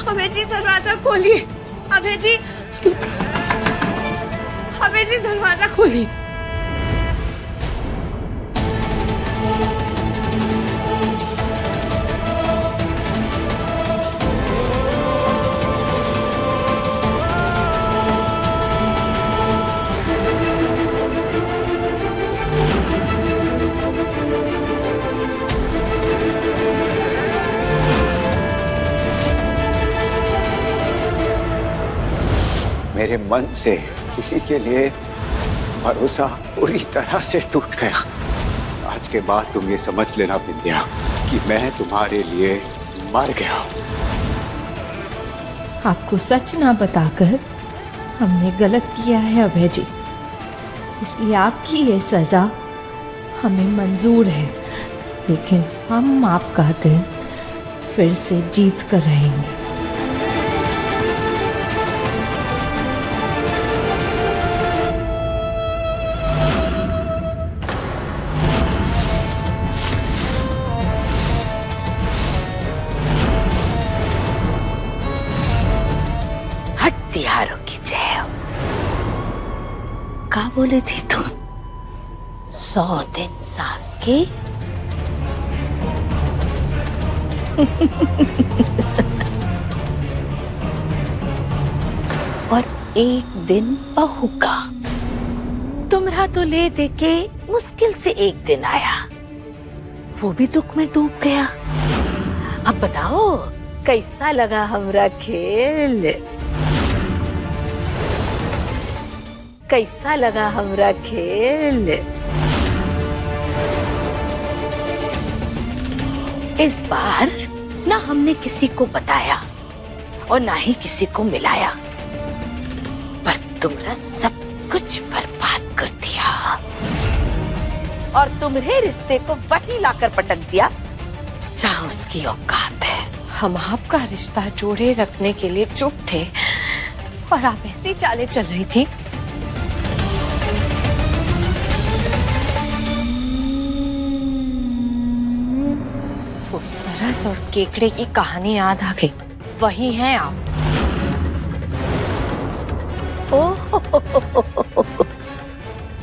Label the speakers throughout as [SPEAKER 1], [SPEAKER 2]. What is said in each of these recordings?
[SPEAKER 1] अभय जी दरवाजा खोलिए। अभय जी, अभय जी दरवाजा खोलिए।
[SPEAKER 2] मेरे मन से किसी के लिए भरोसा पूरी तरह से टूट गया। आज के बाद तुम ये समझ लेना बिंदिया कि मैं तुम्हारे लिए मर गया।
[SPEAKER 3] आपको सच ना बताकर हमने गलत किया है अभय जी, इसलिए आपकी ये सजा हमें मंजूर है, लेकिन हम आपका दिन फिर से जीत कर रहेंगे।
[SPEAKER 4] हत्यारों की जय। क्या बोले थे तुम? 100 दिन सास के? और 1 दिन बहू का। तुम्हारा तो ले दे के मुश्किल से 1 दिन आया, वो भी दुख में डूब गया। अब बताओ कैसा लगा हमरा खेल? कैसा लगा हमरा खेल? इस बार ना हमने किसी को बताया और ना ही किसी को मिलाया, पर तुमरा सब कुछ बर्बाद कर दिया और तुम्हारे रिश्ते को वही लाकर पटक दिया जहां उसकी औकात है।
[SPEAKER 1] हम आपका रिश्ता जोड़े रखने के लिए चुप थे और आप ऐसी चालें चल रही थी। वो सरस और केकड़े की कहानी याद आ गई। वही हैं आप।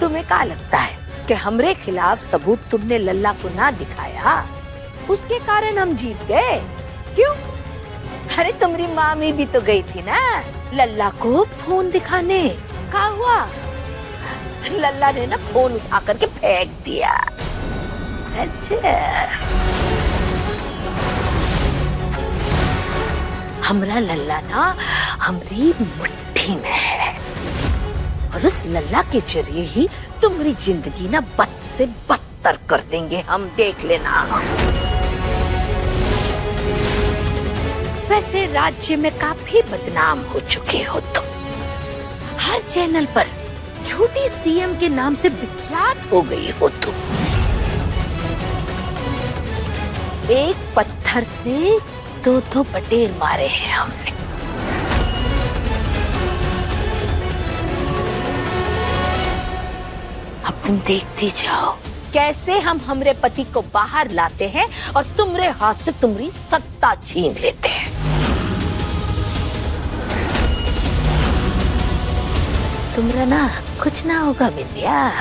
[SPEAKER 4] तुम्हें क्या लगता है कि हमरे खिलाफ सबूत तुमने लल्ला को ना दिखाया, उसके कारण हम जीत गए? क्यों? अरे तुम्हारी मामी भी तो गई थी ना लल्ला को फोन दिखाने। क्या हुआ? लल्ला ने ना फोन उठा करके फेंक दिया। अच्छा, हमरा लल्ला ना हमारी मुट्ठी में है और उस लल्ला के जरिए ही तुम्हारी जिंदगी ना बद से बदतर कर देंगे हम, देख लेना। वैसे राज्य में काफी बदनाम हो चुके हो तुम। हर चैनल पर छोटी सीएम के नाम से विख्यात हो गई हो तुम। एक पत्थर से 2 पटेल मारे हैं हमने। अब तुम देखते जाओ कैसे हम हमरे पति को बाहर लाते हैं और तुम्हारे हाथ से तुम्हारी सत्ता छीन लेते हैं। तुम्हारा ना कुछ ना होगा विद्या,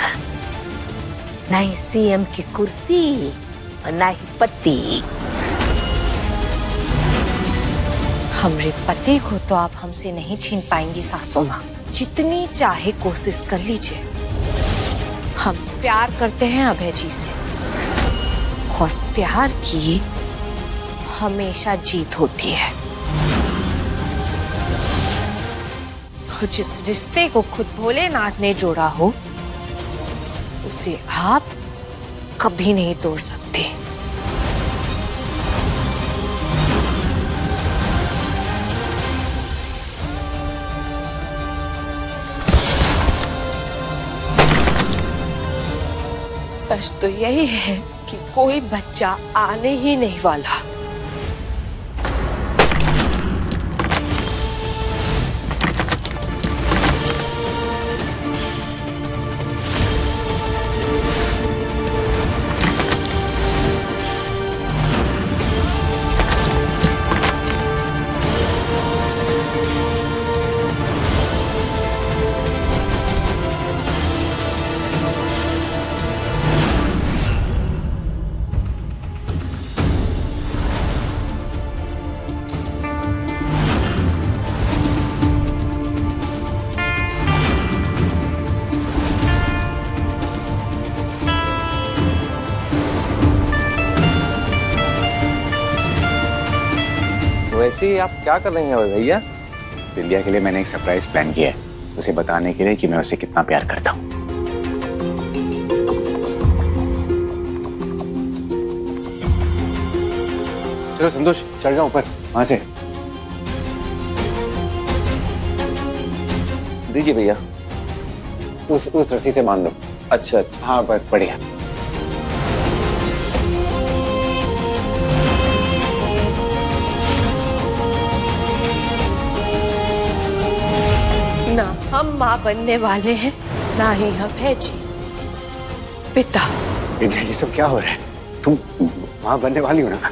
[SPEAKER 4] ना ही सीएम की कुर्सी और ना ही पति।
[SPEAKER 1] हमरे पति को तो आप हमसे नहीं छीन पाएंगी सासू माँ, जितनी चाहे कोशिश कर लीजिए। हम प्यार करते हैं अभय जी से और प्यार की हमेशा जीत होती है। और जिस रिश्ते को खुद भोलेनाथ ने जोड़ा हो उसे आप कभी नहीं तोड़ सकते। सच तो यही है कि कोई बच्चा आने ही नहीं वाला।
[SPEAKER 5] वैसे ही आप क्या कर रही हैं भैया?
[SPEAKER 2] बिंदिया के लिए मैंने एक सरप्राइज प्लान किया है, उसे बताने के लिए कि मैं उसे कितना प्यार करता हूँ। चलो संतोष, चढ़ जाओ ऊपर, वहां से।
[SPEAKER 5] दीजिए भैया।
[SPEAKER 2] उस रस्सी से बांध दो।
[SPEAKER 5] अच्छा अच्छा।
[SPEAKER 2] हाँ बस, बढ़िया।
[SPEAKER 1] ना हम माँ बनने वाले हैं, ना ही अभय जी पिता।
[SPEAKER 2] बिंदिया, ये सब क्या हो रहा है? तुम माँ बनने वाली हो ना?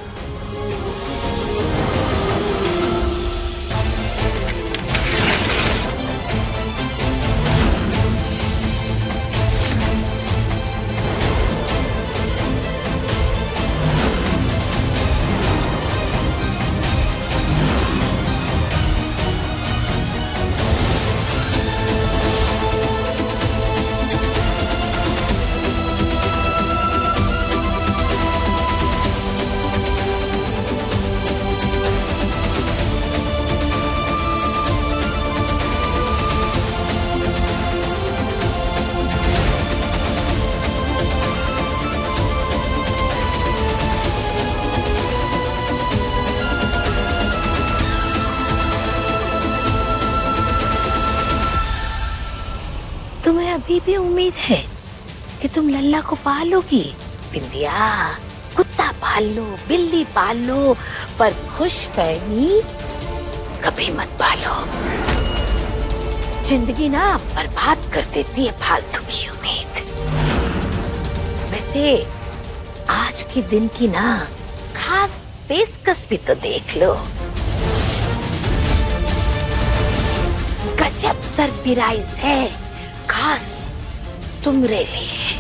[SPEAKER 4] तुम्हें अभी भी उम्मीद है कि तुम लल्ला को पालोगी? बिंदिया, कुत्ता पाल लो, बिल्ली पाल लो, पर खुशफहमी कभी मत पालो। जिंदगी ना बर्बाद कर देती है फालतू की उम्मीद। वैसे आज के दिन की ना खास पेशकश भी तो देख लो। गजब सरप्राइज है, खास तुमरे लिए।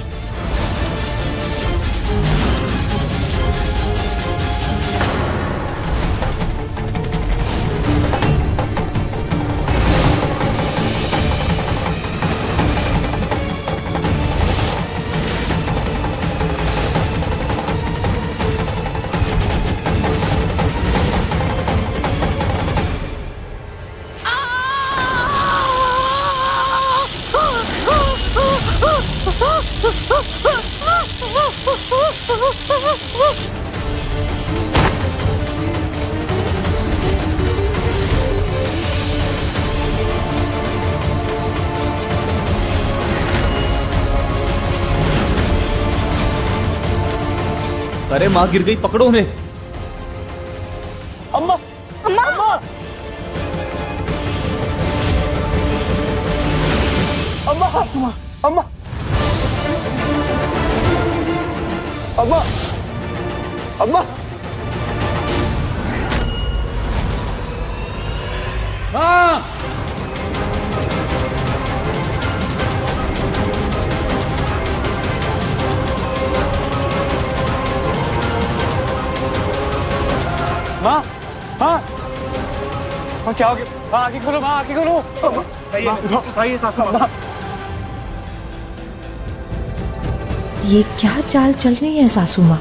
[SPEAKER 6] अरे माँ गिर गई, पकड़ो उन्हें।
[SPEAKER 5] अम्मा अम्मा अम्मा अम्मा अम्मा अम्मा अम्मा।
[SPEAKER 6] हाँ
[SPEAKER 2] माँ, माँ, माँ क्या हो गया? माँ आँखें खोलो, माँ आँखें खोलो।
[SPEAKER 6] उठाइए सासू माँ।
[SPEAKER 3] ये क्या चाल चल रही है सासू माँ?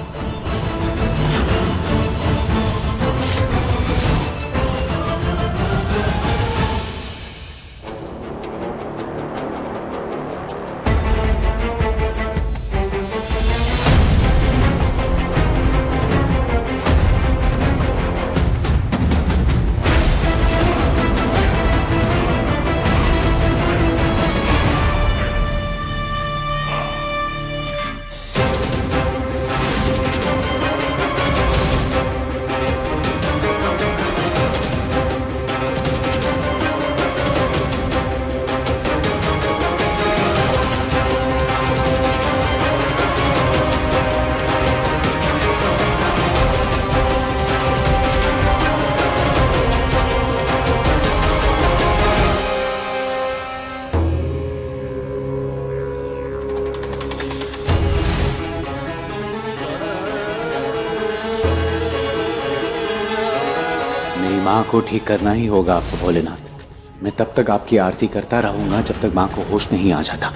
[SPEAKER 2] मेरी माँ को ठीक करना ही होगा आपको भोलेनाथ। मैं तब तक आपकी आरती करता रहूंगा जब तक माँ को होश नहीं आ जाता।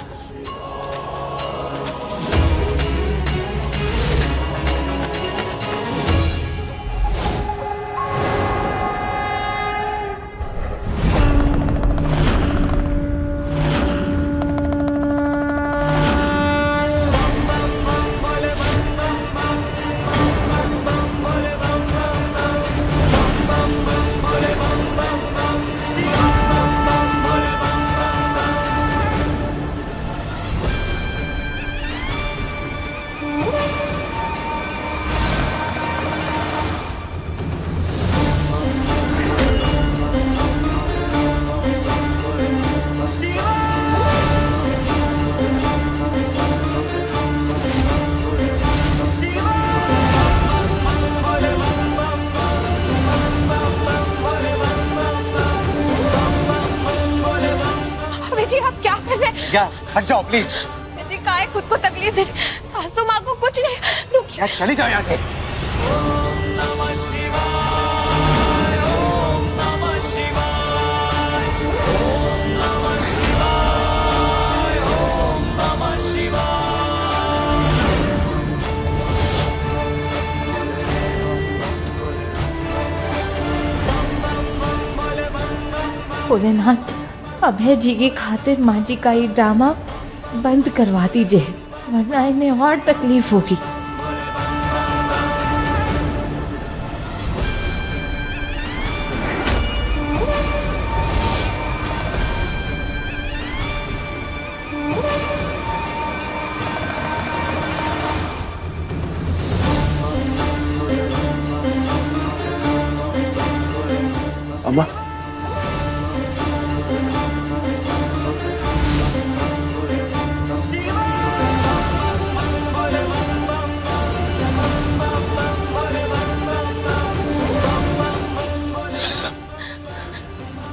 [SPEAKER 2] विद्या हट जाओ प्लीज।
[SPEAKER 1] जी काहे खुद को तकलीफ दे रही? सासू माँ को कुछ नहीं। रुकिए।
[SPEAKER 2] क्या चली जाओ यहाँ से।
[SPEAKER 3] भोलेनाथ, अभय जी की खातिर माँ जी का ये ड्रामा बंद करवा दीजिए, वरना इन्हें और तकलीफ होगी।
[SPEAKER 5] अम्मा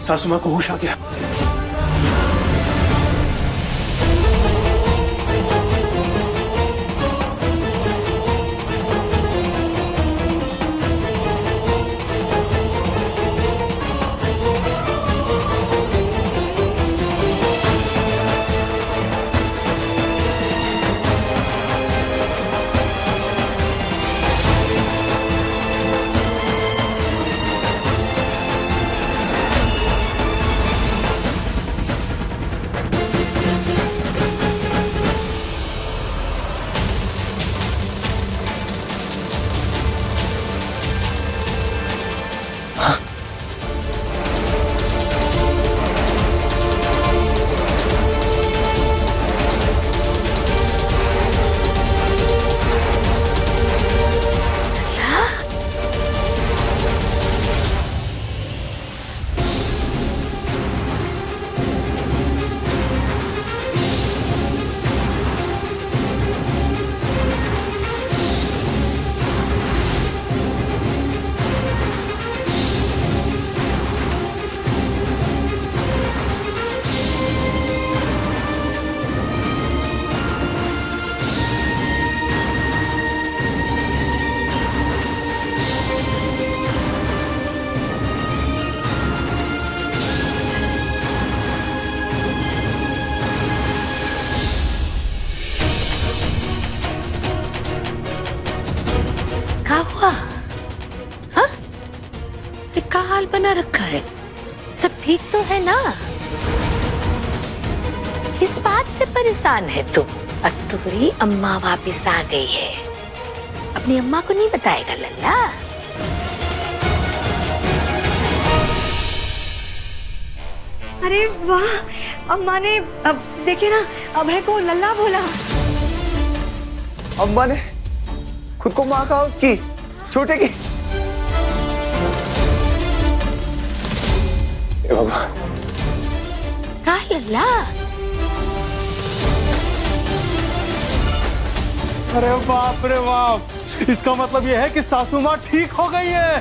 [SPEAKER 5] सासू माँ को होश आ गया।
[SPEAKER 4] क्या हुआ? हाँ? ये क्या हाल बना रखा है? सब ठीक तो है ना? किस बात से परेशान है तू? तुम्हारी अम्मा वापस आ गई है। अपनी अम्मा को नहीं बताएगा लल्ला?
[SPEAKER 7] अरे वाह, अम्मा ने अब देखिए ना अभय को लल्ला बोला।
[SPEAKER 5] अम्मा ने खुद को माँ कहा उसकी छोटे की। ए बाबा,
[SPEAKER 4] क्या लल्ला?
[SPEAKER 6] अरे बाप रे बाप, इसका मतलब यह है कि सासू माँ ठीक हो गई है।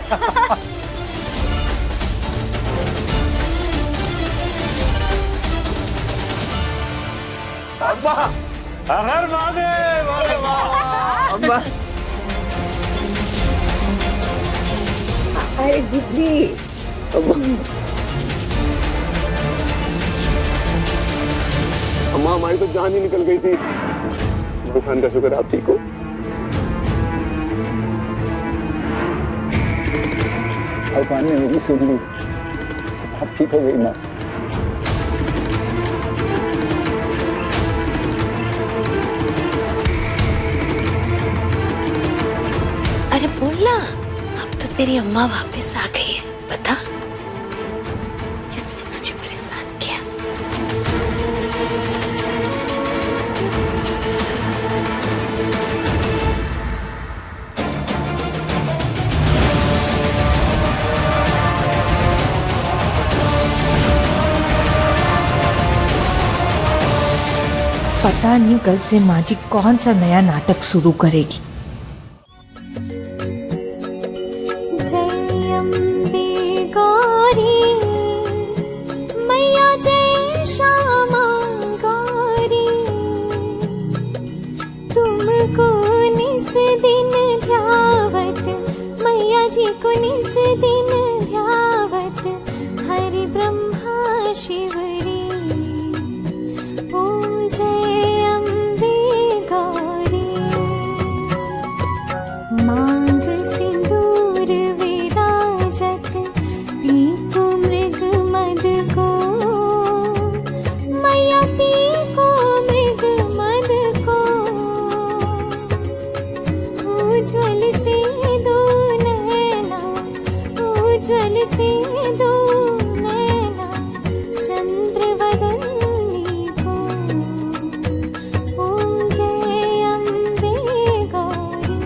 [SPEAKER 5] अम्मा,
[SPEAKER 6] हर महादेव, अरे वाह।
[SPEAKER 5] अम्मा,
[SPEAKER 4] अरे दीदी,
[SPEAKER 5] अम्मा हमारी तो जान ही निकल गई थी। भगवान का शुक्र आप ठीक हो। भगवान ने मेरी सुन ली, आप ठीक हो गई माँ।
[SPEAKER 4] अरे बोलना, अब तो तेरी अम्मा वापस आ गई है। बता, किसने तुझे परेशान किया?
[SPEAKER 3] पता नहीं कल से माँ जी कौन सा नया नाटक शुरू करेगी।
[SPEAKER 8] जय अम्बे गौरी मैया, जय श्यामा गौरी। उज्ज्वल सिंदूर नैना चंद्रवदनी को ओम जय अम्बे गौरी।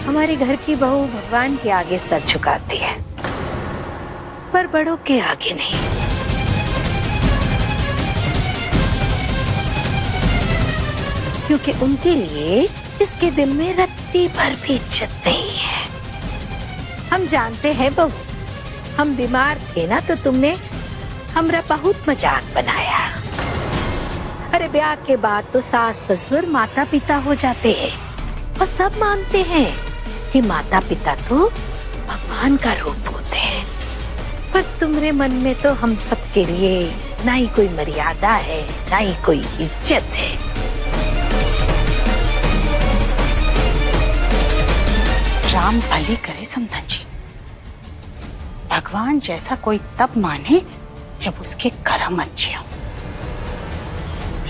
[SPEAKER 4] हमारे घर की बहू भगवान के आगे सर झुकाती है, पर बड़ों के आगे नहीं। क्योंकि उनके लिए इसके दिल में रत्ती भर भी इज्जत नहीं है। हम जानते हैं बहू, हम बीमार थे ना तो तुमने हमरा बहुत मजाक बनाया। अरे ब्याह के बाद तो सास ससुर माता पिता हो जाते हैं और सब मानते हैं कि माता पिता तो भगवान का रूप होते हैं। पर तुम्हारे मन में तो हम सबके लिए ना ही कोई मर्यादा है, ना ही कोई इज्जत है।
[SPEAKER 9] राम भली करे समधन जी। भगवान जैसा कोई तब माने जब उसके कर्म अच्छे हो,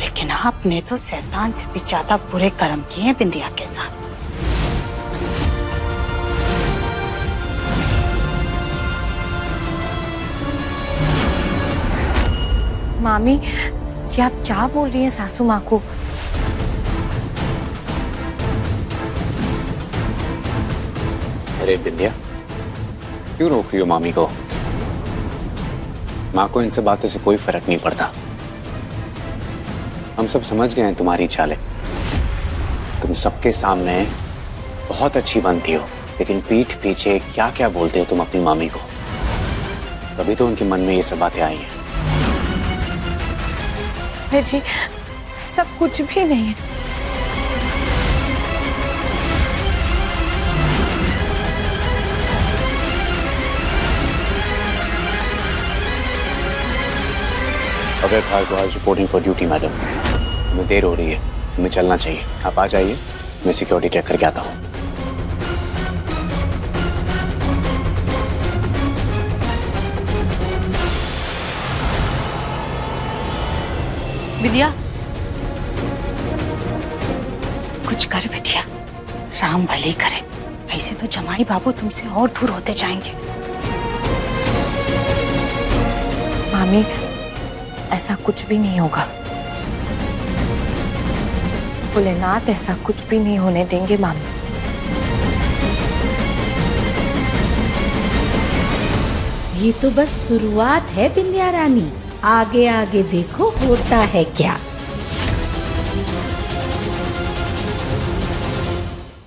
[SPEAKER 9] लेकिन आपने तो शैतान से भी ज्यादा बुरे कर्म किए हैं बिंदिया के साथ।
[SPEAKER 1] मामी, ये आप क्या बोल रही हैं सासू माँ को?
[SPEAKER 2] अरे बिंदिया, क्यों रोक रही हो मामी को? माँ को इन सब बातों से कोई फर्क नहीं पड़ता। हम सब समझ गए हैं तुम्हारी चालें। तुम सबके सामने बहुत अच्छी बनती हो, लेकिन पीठ पीछे क्या क्या बोलते हो तुम अपनी मामी को। तभी तो उनके मन में ये सब बातें आई हैं।
[SPEAKER 1] जी, सब कुछ भी नहीं है।
[SPEAKER 2] अगर Bhardwaj reporting for duty madam. हमें देर हो रही है, हमें चलना चाहिए। आप आ जाइए, मैं सिक्योरिटी चेक करके आता हूँ।
[SPEAKER 9] विद्या, कुछ कर बिटिया, राम भले करे। ऐसे तो जमाई बाबू तुमसे और दूर होते जाएंगे।
[SPEAKER 1] मामी, ऐसा कुछ भी नहीं होगा। भोलेनाथ ऐसा कुछ भी नहीं होने देंगे मामी।
[SPEAKER 3] ये तो बस शुरुआत है बिंदिया रानी, आगे आगे देखो होता है क्या।